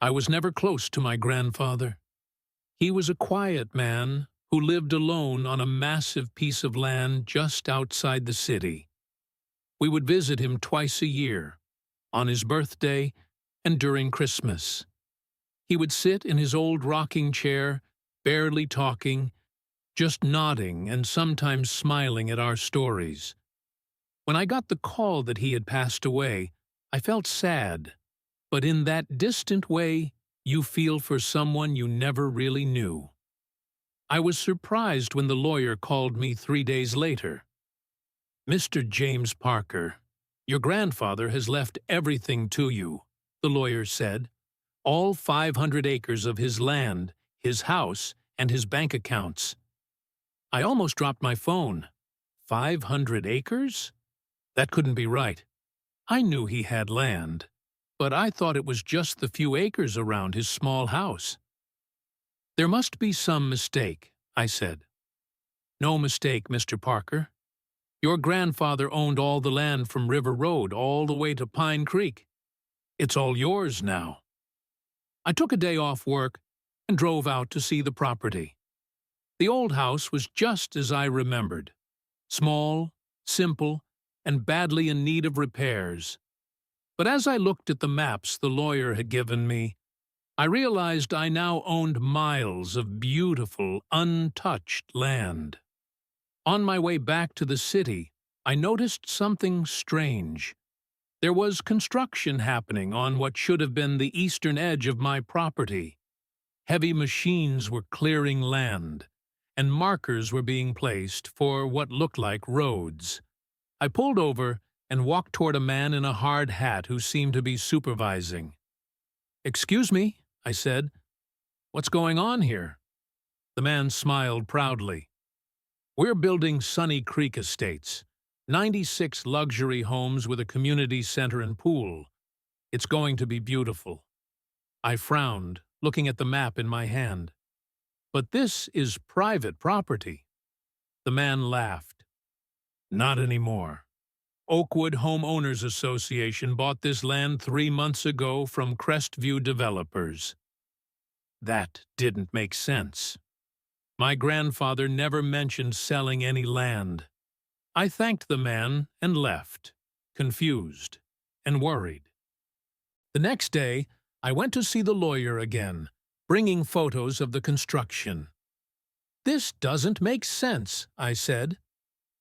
I was never close to my grandfather. He was a quiet man who lived alone on a massive piece of land just outside the city. We would visit him twice a year, on his birthday and during Christmas. He would sit in his old rocking chair, barely talking, just nodding and sometimes smiling at our stories. When I got the call that he had passed away, I felt sad, but in that distant way, you feel for someone you never really knew. I was surprised when the lawyer called me 3 days later. "Mr. James Parker, your grandfather has left everything to you," the lawyer said. "All 500 acres of his land, his house, and his bank accounts." I almost dropped my phone. 500 acres? That couldn't be right. I knew he had land, but I thought it was just the few acres around his small house. "There must be some mistake," I said. "No mistake, Mr. Parker. Your grandfather owned all the land from River Road all the way to Pine Creek. It's all yours now." I took a day off work and drove out to see the property. The old house was just as I remembered. Small, simple, and badly in need of repairs. But as I looked at the maps the lawyer had given me, I realized I now owned miles of beautiful, untouched land. On my way back to the city, I noticed something strange. There was construction happening on what should have been the eastern edge of my property. Heavy machines were clearing land, and markers were being placed for what looked like roads. I pulled over and walked toward a man in a hard hat who seemed to be supervising. "Excuse me," I said. "What's going on here?" The man smiled proudly. "We're building Sunny Creek Estates, 96 luxury homes with a community center and pool. It's going to be beautiful." I frowned, looking at the map in my hand. "But this is private property." The man laughed. "Not anymore. Oakwood Homeowners Association bought this land 3 months ago from Crestview developers." That didn't make sense. My grandfather never mentioned selling any land. I thanked the man and left, confused and worried. The next day, I went to see the lawyer again, bringing photos of the construction. "This doesn't make sense," I said.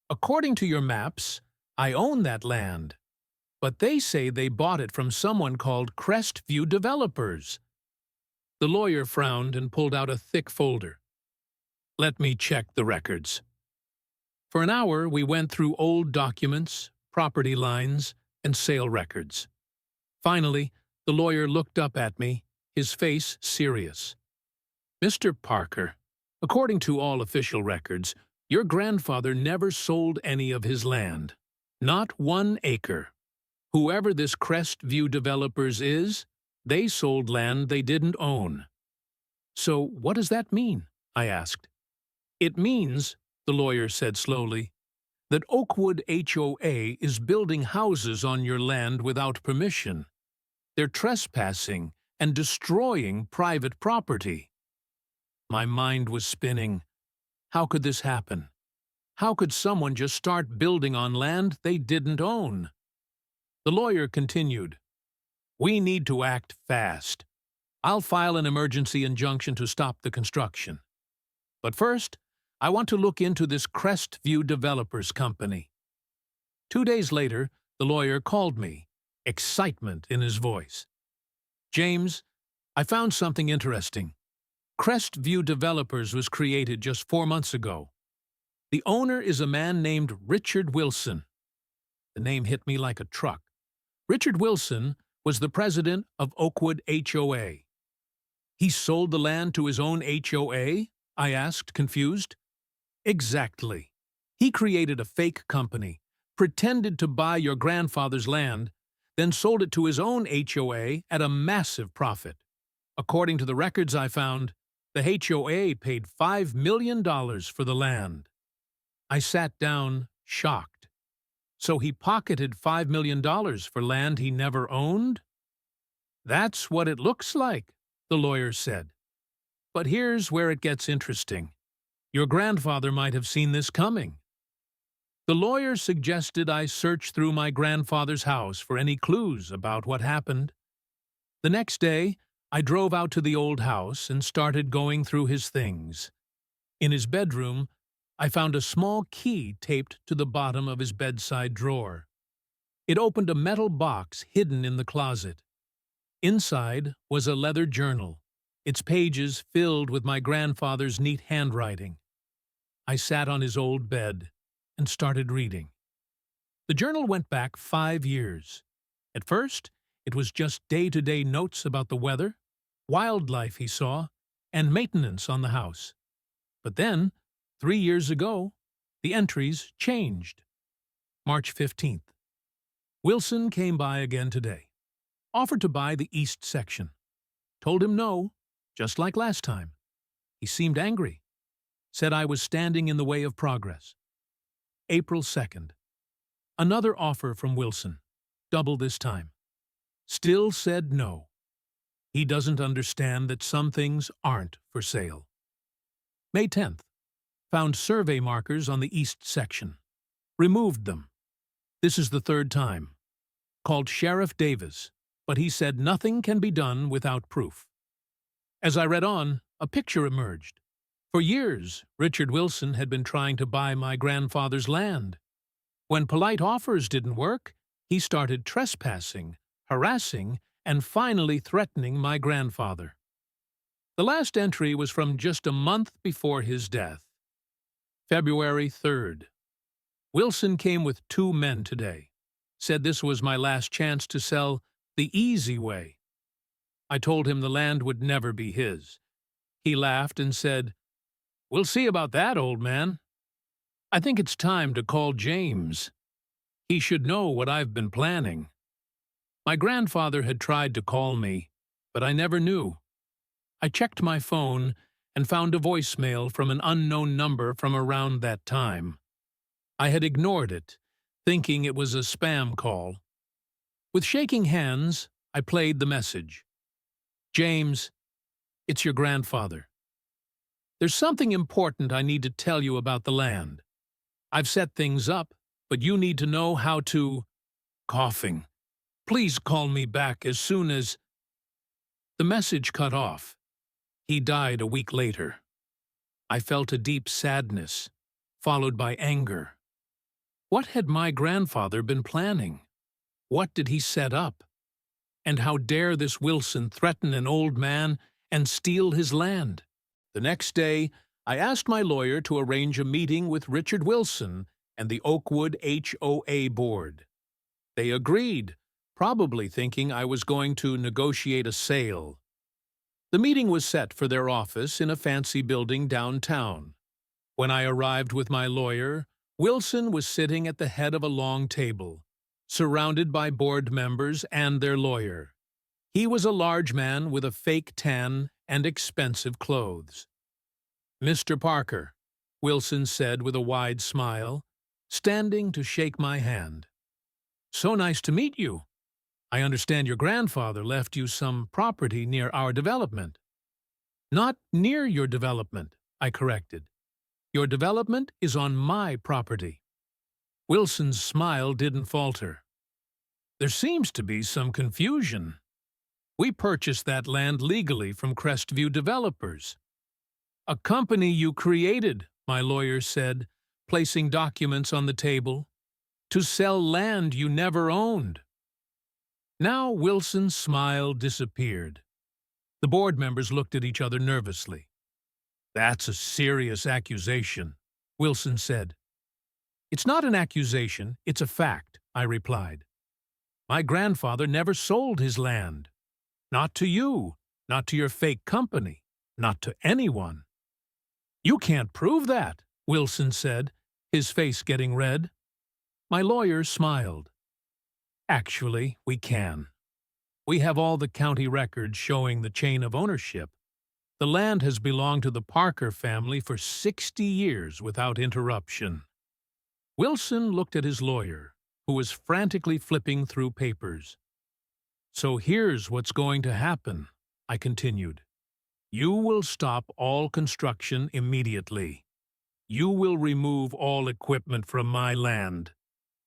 "According to your maps, I own that land, but they say they bought it from someone called Crestview Developers." The lawyer frowned and pulled out a thick folder. "Let me check the records." For an hour, we went through old documents, property lines, and sale records. Finally, the lawyer looked up at me, his face serious. "Mr. Parker, according to all official records, your grandfather never sold any of his land. Not 1 acre. Whoever this Crestview Developers is, they sold land they didn't own." "So what does that mean?" I asked. "It means," the lawyer said slowly, "that Oakwood HOA is building houses on your land without permission. They're trespassing and destroying private property." My mind was spinning. How could this happen? How could someone just start building on land they didn't own? The lawyer continued, "We need to act fast. I'll file an emergency injunction to stop the construction. But first, I want to look into this Crestview Developers Company." 2 days later, the lawyer called me, excitement in his voice. "James, I found something interesting. Crestview Developers was created just 4 months ago. The owner is a man named Richard Wilson." The name hit me like a truck. Richard Wilson was the president of Oakwood HOA. "He sold the land to his own HOA?" I asked, confused. "Exactly. He created a fake company, pretended to buy your grandfather's land, then sold it to his own HOA at a massive profit. According to the records I found, the HOA paid $5 million for the land." I sat down, shocked. So he pocketed $5 million for land he never owned? "That's what it looks like," the lawyer said. "But here's where it gets interesting. Your grandfather might have seen this coming." The lawyer suggested I search through my grandfather's house for any clues about what happened. The next day, I drove out to the old house and started going through his things. In his bedroom, I found a small key taped to the bottom of his bedside drawer. It opened a metal box hidden in the closet. Inside was a leather journal, its pages filled with my grandfather's neat handwriting. I sat on his old bed and started reading. The journal went back 5 years. At first, it was just day-to-day notes about the weather, wildlife he saw, and maintenance on the house. But then, 3 years ago, the entries changed. March 15th. Wilson came by again today. Offered to buy the east section. Told him no, just like last time. He seemed angry. Said I was standing in the way of progress. April 2nd. Another offer from Wilson, double this time. Still said no. He doesn't understand that some things aren't for sale. May 10th. Found survey markers on the east section. Removed them. This is the third time. Called Sheriff Davis, but he said nothing can be done without proof. As I read on, a picture emerged. For years, Richard Wilson had been trying to buy my grandfather's land. When polite offers didn't work, he started trespassing, harassing, and finally threatening my grandfather. The last entry was from just a month before his death. February 3rd. Wilson came with 2 men today. Said this was my last chance to sell the easy way. I told him the land would never be his. He laughed and said, "We'll see about that, old man. I think it's time to call James. He should know what I've been planning." My grandfather had tried to call me, but I never knew. I checked my phone and found a voicemail from an unknown number from around that time. I had ignored it, thinking it was a spam call. With shaking hands, I played the message. "James, it's your grandfather. There's something important I need to tell you about the land. I've set things up, but you need to know how to..." Coughing. "Please call me back as soon as..." The message cut off. He died a week later. I felt a deep sadness, followed by anger. What had my grandfather been planning? What did he set up? And how dare this Wilson threaten an old man and steal his land? The next day, I asked my lawyer to arrange a meeting with Richard Wilson and the Oakwood HOA board. They agreed, probably thinking I was going to negotiate a sale. The meeting was set for their office in a fancy building downtown. When I arrived with my lawyer, Wilson was sitting at the head of a long table, surrounded by board members and their lawyer. He was a large man with a fake tan and expensive clothes. "Mr. Parker," Wilson said with a wide smile, standing to shake my hand. "So nice to meet you. I understand your grandfather left you some property near our development." "Not near your development," I corrected. "Your development is on my property." Wilson's smile didn't falter. "There seems to be some confusion. We purchased that land legally from Crestview Developers." "A company you created," my lawyer said, placing documents on the table, "to sell land you never owned." Now Wilson's smile disappeared. The board members looked at each other nervously. "That's a serious accusation," Wilson said. "It's not an accusation, it's a fact," I replied. "My grandfather never sold his land. Not to you, not to your fake company, not to anyone." "You can't prove that," Wilson said, his face getting red. My lawyer smiled. "Actually, we can. We have all the county records showing the chain of ownership. The land has belonged to the Parker family for 60 years without interruption." Wilson looked at his lawyer, who was frantically flipping through papers. So here's what's going to happen, I continued. You will stop all construction immediately. You will remove all equipment from my land.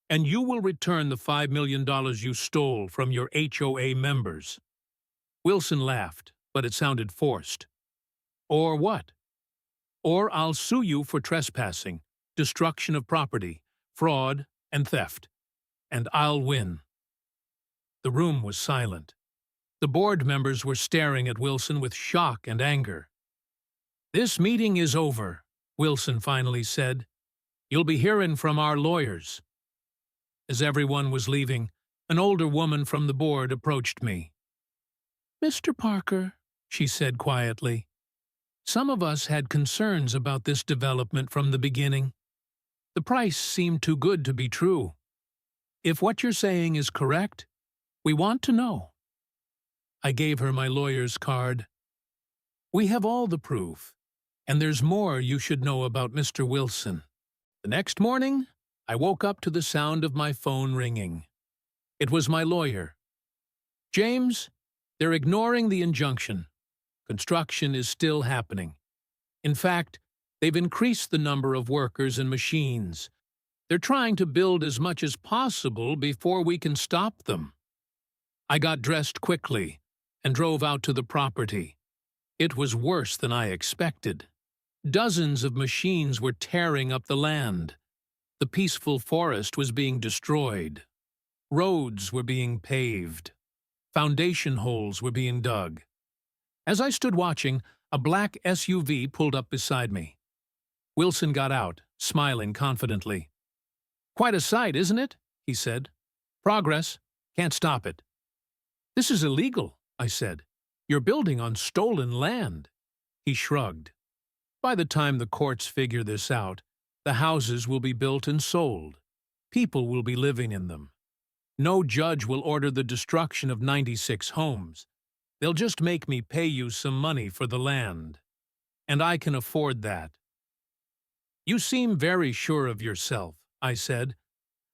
And you will return the $5 million you stole from your HOA members. Wilson laughed, but it sounded forced. Or what? Or I'll sue you for trespassing, destruction of property, fraud, and theft. And I'll win. The room was silent. The board members were staring at Wilson with shock and anger. This meeting is over, Wilson finally said. You'll be hearing from our lawyers. As everyone was leaving, an older woman from the board approached me. Mr. Parker, she said quietly, some of us had concerns about this development from the beginning. The price seemed too good to be true. If what you're saying is correct, we want to know. I gave her my lawyer's card. We have all the proof, and there's more you should know about Mr. Wilson. The next morning, I woke up to the sound of my phone ringing. It was my lawyer. James, they're ignoring the injunction. Construction is still happening. In fact, they've increased the number of workers and machines. They're trying to build as much as possible before we can stop them. I got dressed quickly and drove out to the property. It was worse than I expected. Dozens of machines were tearing up the land. The peaceful forest was being destroyed. Roads were being paved. Foundation holes were being dug. As I stood watching, a black SUV pulled up beside me. Wilson got out, smiling confidently. Quite a sight, isn't it? He said. Progress. Can't stop it. This is illegal, I said. You're building on stolen land. He shrugged. By the time the courts figure this out, the houses will be built and sold. People will be living in them. No judge will order the destruction of 96 homes. They'll just make me pay you some money for the land. And I can afford that. You seem very sure of yourself, I said.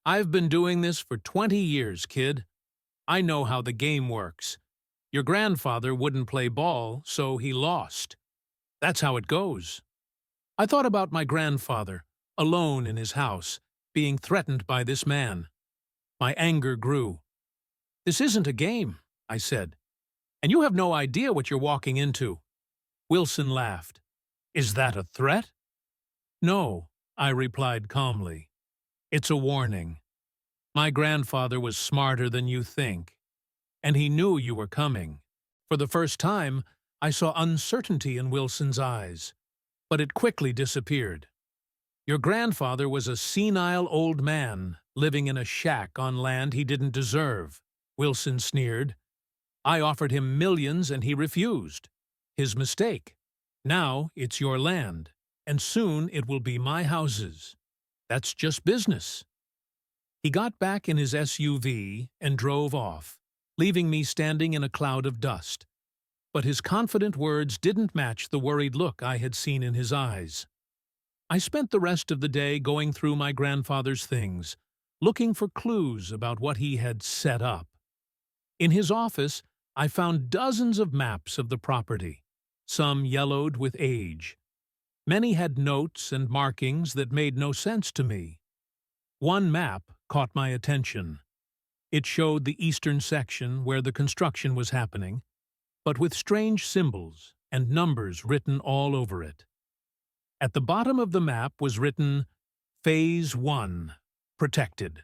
I've been doing this for 20 years, kid. I know how the game works. Your grandfather wouldn't play ball, so he lost. That's how it goes. I thought about my grandfather, alone in his house, being threatened by this man. My anger grew. This isn't a game, I said. And you have no idea what you're walking into. Wilson laughed. Is that a threat? No, I replied calmly. It's a warning. My grandfather was smarter than you think, and he knew you were coming. For the first time, I saw uncertainty in Wilson's eyes, but it quickly disappeared. Your grandfather was a senile old man living in a shack on land he didn't deserve, Wilson sneered. I offered him millions and he refused. His mistake. Now it's your land, and soon it will be my houses. That's just business. He got back in his SUV and drove off, leaving me standing in a cloud of dust. But his confident words didn't match the worried look I had seen in his eyes. I spent the rest of the day going through my grandfather's things, looking for clues about what he had set up. In his office, I found dozens of maps of the property, some yellowed with age. Many had notes and markings that made no sense to me. One map caught my attention. It showed the eastern section where the construction was happening, but with strange symbols and numbers written all over it. At the bottom of the map was written, Phase 1, Protected.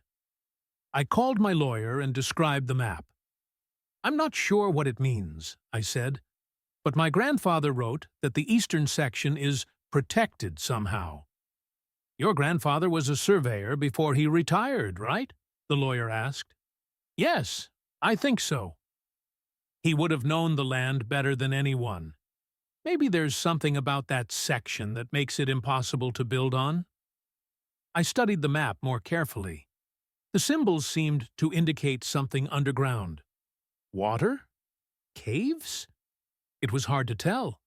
I called my lawyer and described the map. I'm not sure what it means, I said, but my grandfather wrote that the eastern section is protected somehow. Your grandfather was a surveyor before he retired, right? The lawyer asked. Yes, I think so. He would have known the land better than anyone. Maybe there's something about that section that makes it impossible to build on. I studied the map more carefully. The symbols seemed to indicate something underground. Water? Caves? It was hard to tell.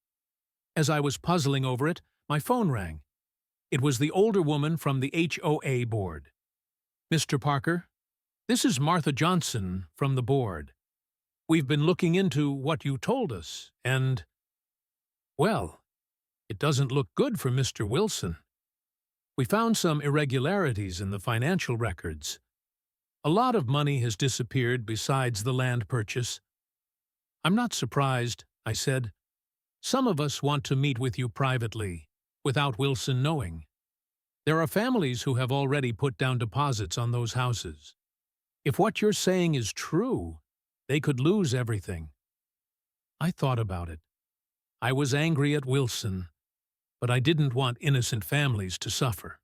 As I was puzzling over it, my phone rang. It was the older woman from the HOA board. Mr. Parker, this is Martha Johnson from the board. We've been looking into what you told us, and, well, it doesn't look good for Mr. Wilson. We found some irregularities in the financial records. A lot of money has disappeared besides the land purchase. I'm not surprised, I said. Some of us want to meet with you privately, without Wilson knowing. There are families who have already put down deposits on those houses. If what you're saying is true, they could lose everything. I thought about it. I was angry at Wilson, but I didn't want innocent families to suffer.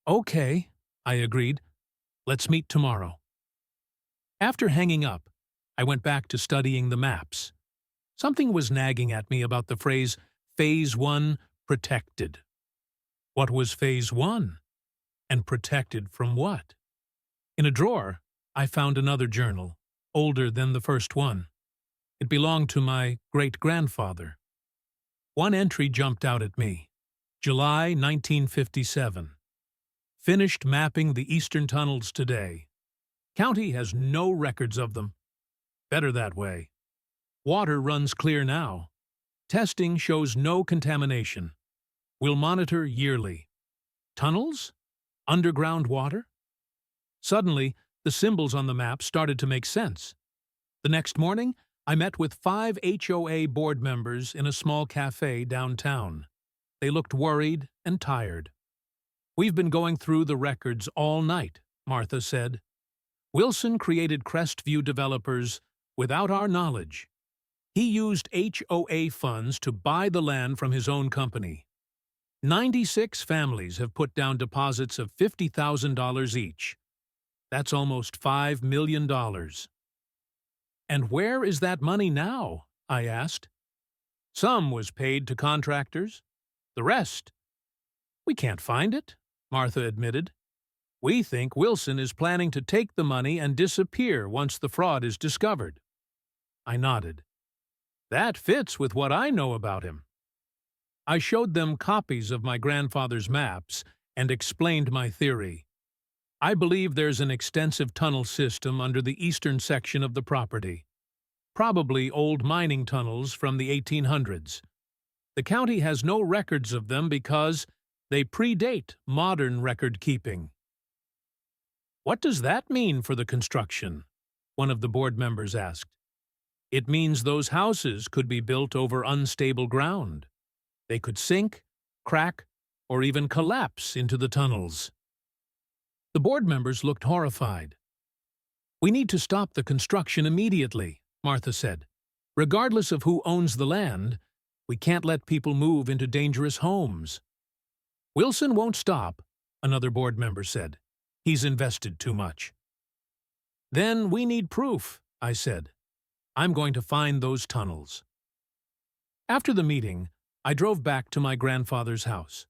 Okay, I agreed. Let's meet tomorrow. After hanging up, I went back to studying the maps. Something was nagging at me about the phrase Phase 1 protected. What was Phase 1? And protected from what? In a drawer, I found another journal, older than the first one. It belonged to my great-grandfather. One entry jumped out at me. July 1957. Finished mapping the eastern tunnels today. County has no records of them. Better that way. Water runs clear now. Testing shows no contamination. We'll monitor yearly. Tunnels? Underground water? Suddenly, the symbols on the map started to make sense. The next morning, I met with 5 HOA board members in a small cafe downtown. They looked worried and tired. We've been going through the records all night, Martha said. Wilson created Crestview developers without our knowledge. He used HOA funds to buy the land from his own company. 96 families have put down deposits of $50,000 each. That's almost $5 million. And where is that money now? I asked. Some was paid to contractors. The rest? We can't find it, Martha admitted. We think Wilson is planning to take the money and disappear once the fraud is discovered. I nodded. That fits with what I know about him. I showed them copies of my grandfather's maps and explained my theory. I believe there's an extensive tunnel system under the eastern section of the property. Probably old mining tunnels from the 1800s. The county has no records of them because they predate modern record-keeping. What does that mean for the construction? One of the board members asked. It means those houses could be built over unstable ground. They could sink, crack, or even collapse into the tunnels. The board members looked horrified. We need to stop the construction immediately, Martha said. Regardless of who owns the land, we can't let people move into dangerous homes. Wilson won't stop, another board member said. He's invested too much. Then we need proof, I said. I'm going to find those tunnels. After the meeting, I drove back to my grandfather's house.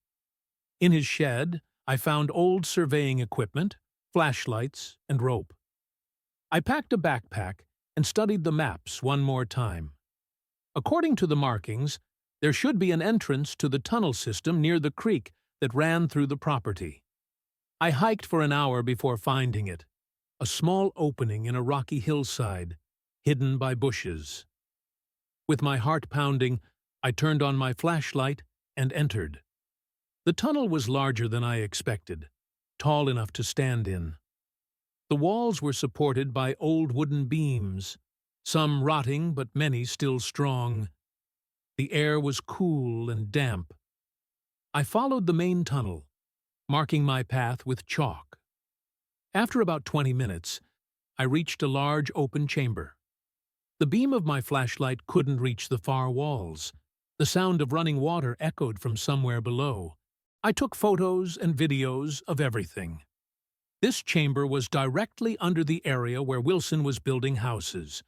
In his shed, I found old surveying equipment, flashlights, and rope. I packed a backpack and studied the maps one more time. According to the markings, there should be an entrance to the tunnel system near the creek that ran through the property. I hiked for an hour before finding it, a small opening in a rocky hillside, hidden by bushes. With my heart pounding, I turned on my flashlight and entered. The tunnel was larger than I expected, tall enough to stand in. The walls were supported by old wooden beams, some rotting but many still strong. The air was cool and damp. I followed the main tunnel, marking my path with chalk. After about 20 minutes, I reached a large open chamber. The beam of my flashlight couldn't reach the far walls. The sound of running water echoed from somewhere below. I took photos and videos of everything. This chamber was directly under the area where Wilson was building houses.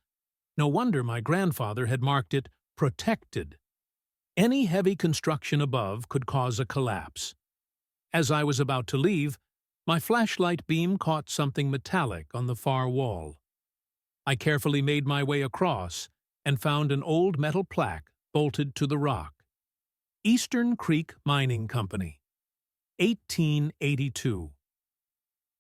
No wonder my grandfather had marked it protected. Any heavy construction above could cause a collapse. As I was about to leave, my flashlight beam caught something metallic on the far wall. I carefully made my way across and found an old metal plaque bolted to the rock. Eastern Creek Mining Company, 1882.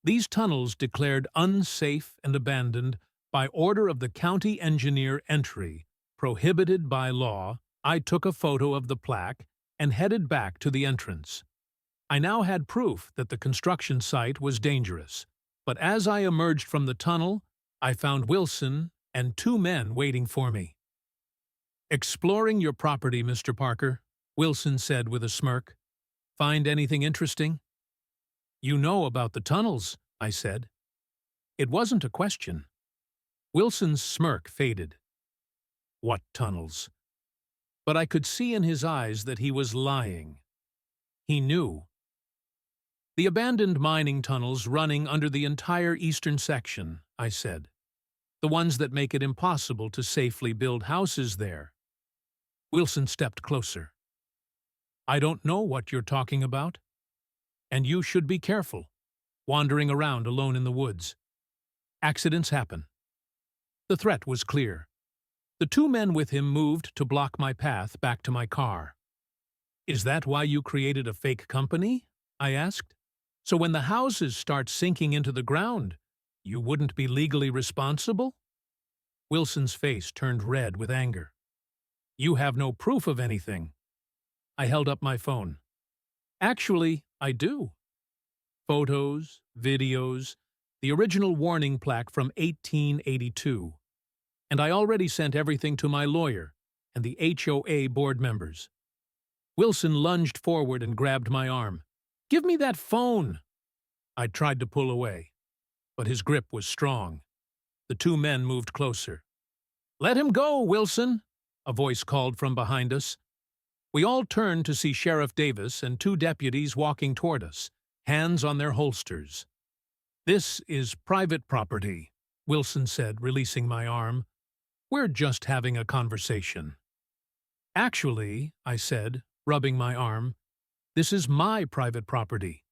These tunnels declared unsafe and abandoned By order of the county engineer entry, prohibited by law, I took a photo of the plaque and headed back to the entrance. I now had proof that the construction site was dangerous, but as I emerged from the tunnel, I found Wilson and two men waiting for me. "Exploring your property, Mr. Parker," Wilson said with a smirk. "Find anything interesting?" "You know about the tunnels," I said. It wasn't a question. Wilson's smirk faded. What tunnels? But I could see in his eyes that he was lying. He knew. "The abandoned mining tunnels running under the entire eastern section," I said. "The ones that make it impossible to safely build houses there." Wilson stepped closer. "I don't know what you're talking about. And you should be careful, wandering around alone in the woods. Accidents happen." The threat was clear. The two men with him moved to block my path back to my car. "Is that why you created a fake company?" I asked. "So when the houses start sinking into the ground, you wouldn't be legally responsible?" Wilson's face turned red with anger. "You have no proof of anything." I held up my phone. "Actually, I do. Photos, videos, the original warning plaque from 1882. And I already sent everything to my lawyer and the HOA board members." Wilson lunged forward and grabbed my arm. "Give me that phone!" I tried to pull away, but his grip was strong. The two men moved closer. "Let him go, Wilson!" a voice called from behind us. We all turned to see Sheriff Davis and two deputies walking toward us, hands on their holsters. "This is private property," Wilson said, releasing my arm. "We're just having a conversation." "Actually," I said, rubbing my arm, "this is my private property,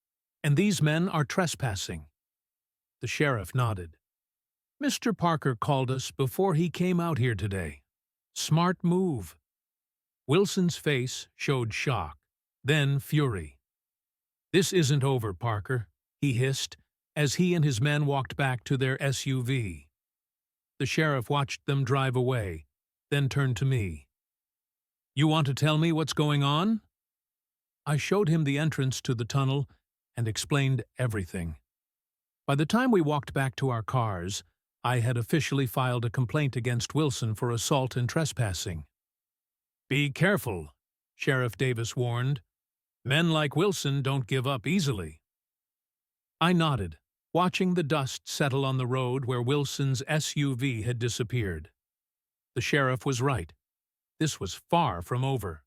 and these men are trespassing." The sheriff nodded. "Mr. Parker called us before he came out here today. Smart move." Wilson's face showed shock, then fury. "This isn't over, Parker," he hissed, as he and his men walked back to their SUV. The sheriff watched them drive away, then turned to me. "You want to tell me what's going on?" I showed him the entrance to the tunnel and explained everything. By the time we walked back to our cars, I had officially filed a complaint against Wilson for assault and trespassing. "Be careful," Sheriff Davis warned. "Men like Wilson don't give up easily." I nodded, watching the dust settle on the road where Wilson's SUV had disappeared. The sheriff was right. This was far from over.